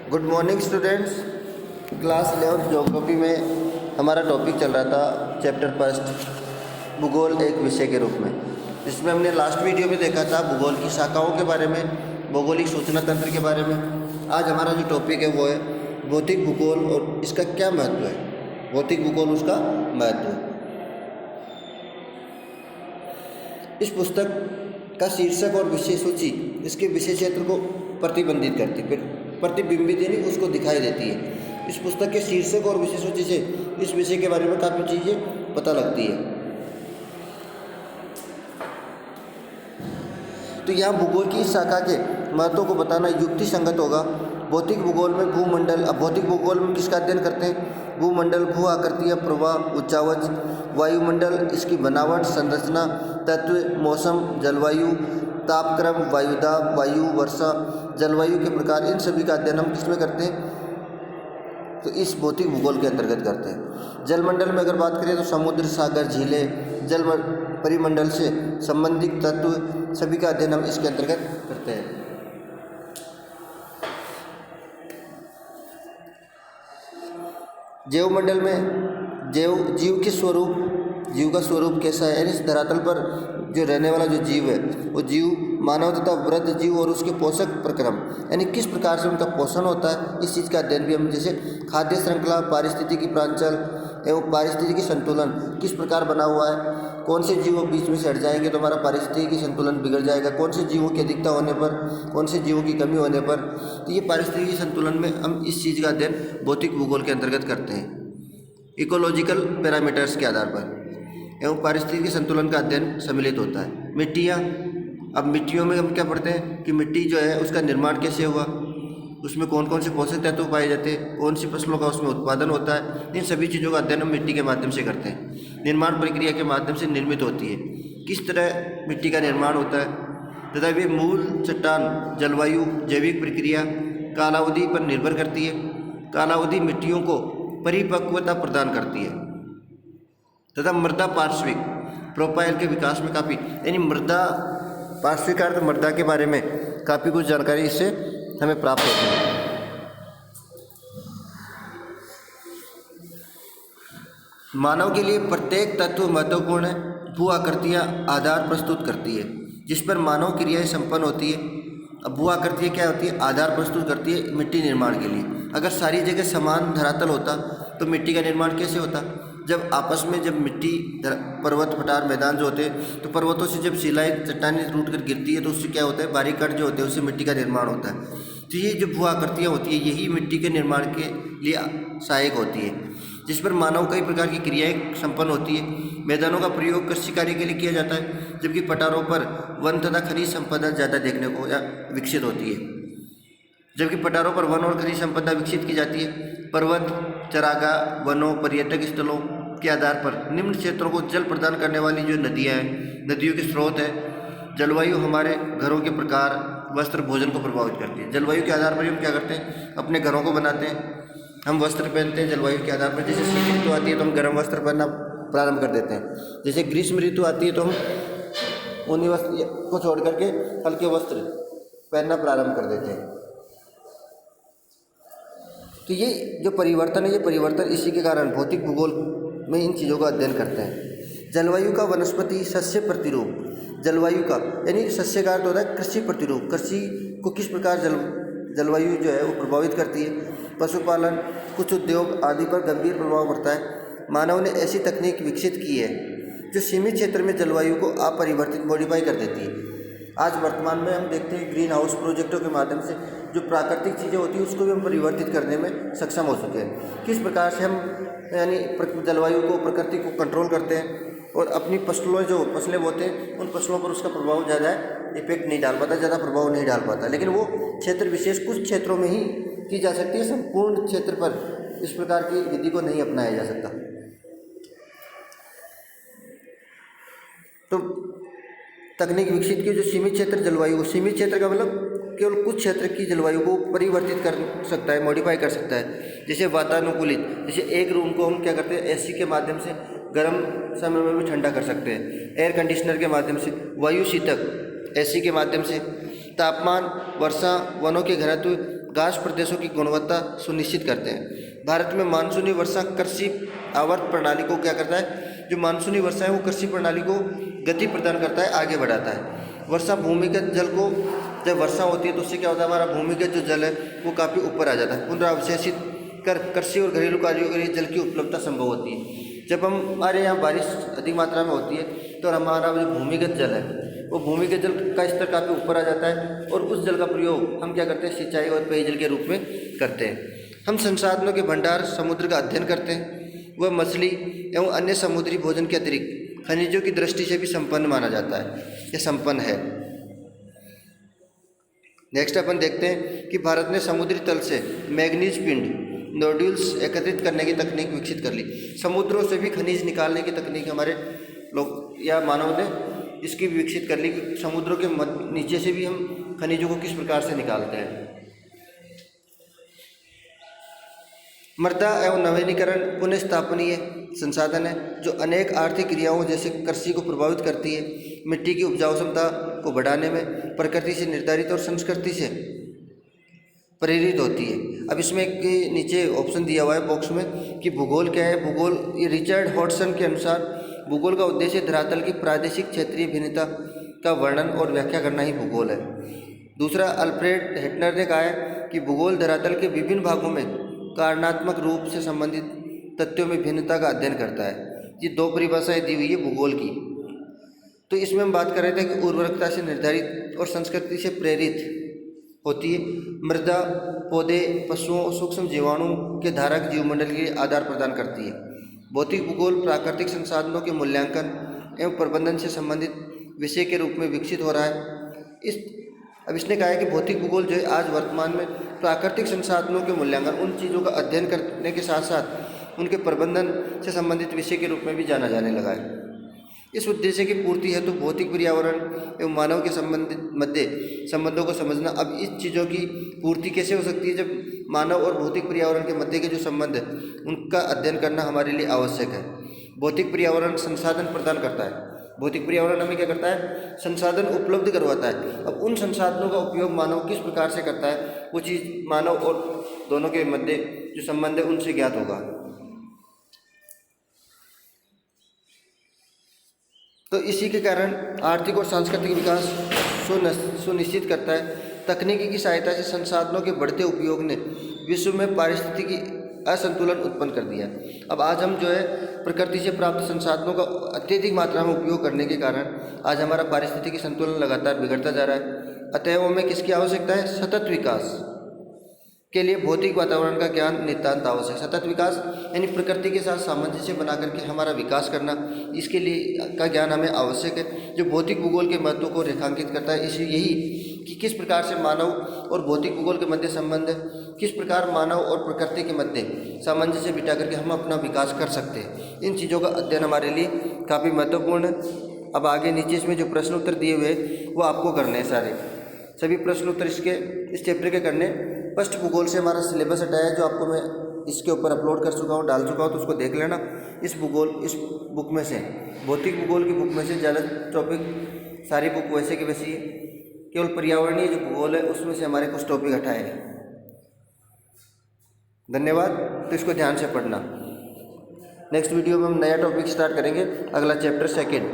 Good morning students. Class 11 geography में हमारा topic चल रहा था चैप्टर फर्स्ट भूगोल एक विषय के रूप में, जिसमें हमने लास्ट वीडियो में देखा था भूगोल की शाखाओं के बारे में, भौगोलिक सूचना तंत्र के बारे में। आज हमारा जो टॉपिक है वो है भौतिक भूगोल और इसका क्या महत्व है। भौतिक भूगोल उसका महत्व है। इस पुस्तक का शीर्षक और विषय सूची इसके विषय क्षेत्र को प्रतिबंधित करती है, प्रतिबिंबित यानी उसको दिखाई देती है। इस पुस्तक के शीर्षक और विषय सूची से इस विषय के बारे में काफ़ी चीज़ें पता लगती है। तो यहाँ भूगोल की इस शाखा के महत्व को बताना युक्ति संगत होगा। भौतिक भूगोल में भूमंडल, अब भौतिक भूगोल में किसका अध्ययन करते हैं? भूमंडल, भू आकृतियाँ, प्रवाह, उच्चावच, वायुमंडल, इसकी बनावट, संरचना, तत्व, मौसम, जलवायु, तापक्रम, वायुदाब, वायु, वर्षा, जलवायु के प्रकार, इन सभी का अध्ययन हम किसमें करते हैं? तो इस भौतिक भूगोल के अंतर्गत करते हैं। जलमंडल में अगर बात करें तो समुद्र, सागर, झीलें, जल परिमंडल से संबंधित तत्व सभी का अध्ययन हम इसके अंतर्गत करते हैं। जैवमंडल में जीव के स्वरूप, जीव का स्वरूप कैसा है, यानी इस धरातल पर जो रहने वाला जो जीव है वो जीव मानव तथा वृद्ध जीव और उसके पोषक प्रक्रम, यानी किस प्रकार से उनका पोषण होता है, इस चीज़ का अध्ययन भी हम, जैसे खाद्य श्रृंखला, पारिस्थितिकी प्रांचल एवं पारिस्थितिकी संतुलन किस प्रकार बना हुआ है, कौन से जीवों बीच में से हट जाएंगे तो हमारा पारिस्थितिकी संतुलन बिगड़ जाएगा, कौन से जीवों की अधिकता होने पर, कौन से जीवों की कमी होने पर। तो ये पारिस्थितिकी संतुलन में हम इस चीज़ का अध्ययन भौतिक भूगोल के अंतर्गत करते हैं। इकोलॉजिकल पैरामीटर्स के आधार पर एवं पारिस्थितिकी संतुलन का अध्ययन सम्मिलित होता है। मिट्टियाँ, अब मिट्टियों में हम क्या पढ़ते हैं कि मिट्टी जो है उसका निर्माण कैसे हुआ, उसमें कौन कौन से पोषक तत्व पाए जाते हैं, कौन सी फसलों का उसमें उत्पादन होता है, इन सभी चीज़ों का अध्ययन हम मिट्टी के माध्यम से करते हैं। निर्माण प्रक्रिया के माध्यम से निर्मित होती है, किस तरह मिट्टी का निर्माण होता है तथा वे मूल, चट्टान, जलवायु, जैविक प्रक्रिया, कालावधि पर निर्भर करती है। कालावधि मिट्टियों को परिपक्वता प्रदान करती है तथा मृदा पार्श्विक प्रोफाइल के विकास में काफ़ी, यानी मृदा पार्श्विक अर्थ मृदा के बारे में काफ़ी कुछ जानकारी इससे हमें प्राप्त होती है। मानव के लिए प्रत्येक तत्व महत्वपूर्ण है। भू आकृतियाँ आधार प्रस्तुत करती है जिस पर मानव क्रियाएं संपन्न होती है। अब भू आकृतियाँ क्या होती है? आधार प्रस्तुत करती है मिट्टी निर्माण के लिए। अगर सारी जगह समान धरातल होता तो मिट्टी का निर्माण कैसे होता? जब आपस में जब मिट्टी, पर्वत, पठार, मैदान जो होते हैं तो पर्वतों से जब शिलाएं, चट्टानें टूट कर गिरती है तो उससे क्या होता है? बारीक कण जो होते हैं उससे मिट्टी का निर्माण होता है। तो ये जो भू आकृतियाँ होती है यही मिट्टी के निर्माण के लिए सहायक होती है, जिस पर मानव कई प्रकार की क्रियाएं संपन्न होती है। मैदानों का प्रयोग कृषि कार्य के लिए किया जाता है, जबकि पठारों पर वन तथा खनिज संपदा ज़्यादा देखने को या विकसित होती है। जबकि पठारों पर वन और खनिज संपदा विकसित की जाती है। पर्वत, चरागाह, वनों, पर्यटक स्थलों के आधार पर निम्न क्षेत्रों को जल प्रदान करने वाली जो नदियाँ हैं, नदियों के स्रोत है। जलवायु हमारे घरों के प्रकार, वस्त्र, भोजन को प्रभावित करती है। जलवायु के आधार पर हम क्या करते हैं? अपने घरों को बनाते हैं, हम वस्त्र पहनते हैं जलवायु के आधार पर। जैसे शीत ऋतु आती है तो हम गर्म वस्त्र पहनना प्रारंभ कर देते हैं। जैसे ग्रीष्म ऋतु आती है तो हम ऊनी वस्त्र को छोड़ करके हल्के वस्त्र पहनना प्रारंभ कर देते हैं। तो ये जो परिवर्तन है, ये परिवर्तन इसी के कारण भौतिक भूगोल में इन चीज़ों का अध्ययन करते हैं। जलवायु का वनस्पति सस्य प्रतिरूप, जलवायु का यानी सस्य का अर्थ होता है कृषि प्रतिरूप। कृषि को किस प्रकार जलवायु जो है वो प्रभावित करती है। पशुपालन, कुछ उद्योग आदि पर गंभीर प्रभाव पड़ता है। मानव ने ऐसी तकनीक विकसित की है जो सीमित क्षेत्र में जलवायु को अपरिवर्तित, मॉडिफाई कर देती है। आज वर्तमान में हम देखते हैं ग्रीन हाउस प्रोजेक्टों के माध्यम से जो प्राकृतिक चीज़ें होती हैं उसको भी हम परिवर्तित करने में सक्षम हो चुके हैं। किस प्रकार से हम यानी जलवायु को, प्रकृति को कंट्रोल करते हैं और अपनी फसलों, जो फसलें बोते हैं उन फसलों पर उसका प्रभाव ज़्यादा इफेक्ट नहीं डाल पाता, ज़्यादा प्रभाव नहीं डाल पाता। लेकिन वो क्षेत्र विशेष कुछ क्षेत्रों में ही की जा सकती है, संपूर्ण क्षेत्र पर इस प्रकार की विधि को नहीं अपनाया जा सकता। तो तकनीक विकसित की जो सीमित क्षेत्र जलवायु, सीमित क्षेत्र का मतलब केवल कुछ क्षेत्र की जलवायु को परिवर्तित कर सकता है, मॉडिफाई कर सकता है। जैसे वातानुकूलित, जैसे एक रूम को हम क्या करते हैं? एसी के माध्यम से गर्म समय में भी ठंडा कर सकते हैं, एयर कंडीशनर के माध्यम से, वायु शीतक एसी के माध्यम से, तापमान, वर्षा, वनों के घनत्व, घास प्रदेशों की गुणवत्ता सुनिश्चित करते हैं। भारत में मानसूनी वर्षा कृषि आवर्त प्रणाली को क्या करता है, जो मानसूनी वर्षा है वो कृषि प्रणाली को गति प्रदान करता है, आगे बढ़ाता है। वर्षा भूमिगत जल को, जब वर्षा होती है तो उससे क्या होता है, हमारा भूमिगत जो जल है वो काफ़ी ऊपर आ जाता है। पुनरावशेषित कर कृषि और घरेलू कार्यों के लिए जल की उपलब्धता संभव होती है। जब हमारे यहाँ बारिश अधिक मात्रा में होती है तो हमारा जो भूमिगत जल है वो भूमिगत जल का स्तर काफ़ी ऊपर आ जाता है और उस जल का प्रयोग हम क्या करते हैं, सिंचाई और पेयजल के रूप में करते हैं। हम संसाधनों के भंडार समुद्र का अध्ययन करते हैं। वह मछली एवं अन्य समुद्री भोजन के अतिरिक्त खनिजों की दृष्टि से भी संपन्न माना जाता है, यह संपन्न है। नेक्स्ट अपन देखते हैं कि भारत ने समुद्री तल से मैग्नीज पिंड नोड्यूल्स एकत्रित करने की तकनीक विकसित कर ली। समुद्रों से भी खनिज निकालने की तकनीक हमारे लोग या मानव ने इसकी भी विकसित कर ली कि समुद्रों के नीचे से भी हम खनिजों को किस प्रकार से निकालते हैं। मृदा एवं नवीनीकरण पुनर्स्थापनीय संसाधन है जो अनेक आर्थिक क्रियाओं जैसे कृषि को प्रभावित करती है। मिट्टी की उपजाऊ क्षमता को बढ़ाने में प्रकृति से निर्धारित और संस्कृति से प्रेरित होती है। अब इसमें के नीचे ऑप्शन दिया हुआ है बॉक्स में कि भूगोल क्या है। भूगोल, ये रिचर्ड हॉडसन के अनुसार भूगोल का उद्देश्य धरातल की प्रादेशिक क्षेत्रीय भिन्नता का वर्णन और व्याख्या करना ही भूगोल है। दूसरा, अल्फ्रेड हेटनर ने कहा है कि भूगोल धरातल के विभिन्न भागों में कारणात्मक रूप से संबंधित तथ्यों में भिन्नता का अध्ययन करता है। ये दो परिभाषाएं दी हुई है भूगोल की। तो इसमें हम बात कर रहे थे कि उर्वरकता से निर्धारित और संस्कृति से प्रेरित होती है। मृदा पौधे, पशुओं, सूक्ष्म जीवाणु के धारक जीवमंडल के आधार प्रदान करती है। भौतिक भूगोल प्राकृतिक संसाधनों के मूल्यांकन एवं प्रबंधन से संबंधित विषय के रूप में विकसित हो रहा है। अब इसने कहा है कि भौतिक भूगोल जो है आज वर्तमान में प्राकृतिक संसाधनों के मूल्यांकन, उन चीज़ों का अध्ययन करने के साथ साथ उनके प्रबंधन से संबंधित विषय के रूप में भी जाना जाने लगा है। इस उद्देश्य की पूर्ति है तो भौतिक पर्यावरण एवं मानव के मध्य संबंधों को समझना। अब इस चीज़ों की पूर्ति कैसे हो सकती है, जब मानव और भौतिक पर्यावरण के मध्य के जो संबंध है उनका अध्ययन करना हमारे लिए आवश्यक है। भौतिक पर्यावरण संसाधन प्रदान करता है। भौतिक पर्यावरण हमें क्या करता है, संसाधन उपलब्ध करवाता है। अब उन संसाधनों का उपयोग मानव किस प्रकार से करता है, वो चीज़ मानव और दोनों के मध्य जो संबंध है उनसे ज्ञात होगा। तो इसी के कारण आर्थिक और सांस्कृतिक विकास सुनिश्चित करता है। तकनीकी की सहायता से संसाधनों के बढ़ते उपयोग ने विश्व में पारिस्थितिकी असंतुलन उत्पन्न कर दिया। अब आज हम जो है प्रकृति से प्राप्त संसाधनों का अत्यधिक मात्रा में उपयोग करने के कारण आज हमारा पारिस्थितिकी संतुलन लगातार बिगड़ता जा रहा है। अतएव हमें किसकी आवश्यकता है, सतत विकास के लिए भौतिक वातावरण का ज्ञान नितांत आवश्यक। सतत विकास यानी प्रकृति के साथ सामंजस्य बना करके हमारा विकास करना, इसके लिए का ज्ञान हमें आवश्यक है, जो भौतिक भूगोल के महत्व को रेखांकित करता है। इसी यही कि किस प्रकार से मानव और भौतिक भूगोल के मध्य संबंध है, किस प्रकार मानव और प्रकृति के मध्य सामंजस्य बिठा करके हम अपना विकास कर सकते हैं। इन चीज़ों का अध्ययन हमारे लिए काफ़ी महत्वपूर्ण है। अब आगे नीचे इसमें जो प्रश्न उत्तर दिए हुए वो आपको करने हैं, सारे सभी प्रश्न उत्तर इस चैप्टर के करने। फर्स्ट भूगोल से हमारा सिलेबस हटाया है, जो आपको मैं इसके ऊपर अपलोड कर चुका हूँ, डाल चुका हूँ, तो उसको देख लेना। इस बुक में से, भौतिक भूगोल की बुक में से ज़्यादा टॉपिक, सारी बुक वैसे की वैसी है, केवल पर्यावरणीय जो भूगोल है उसमें से हमारे कुछ टॉपिक हटाए हैं। धन्यवाद। तो इसको ध्यान से पढ़ना। नेक्स्ट वीडियो में हम नया टॉपिक स्टार्ट करेंगे, अगला चैप्टर 2।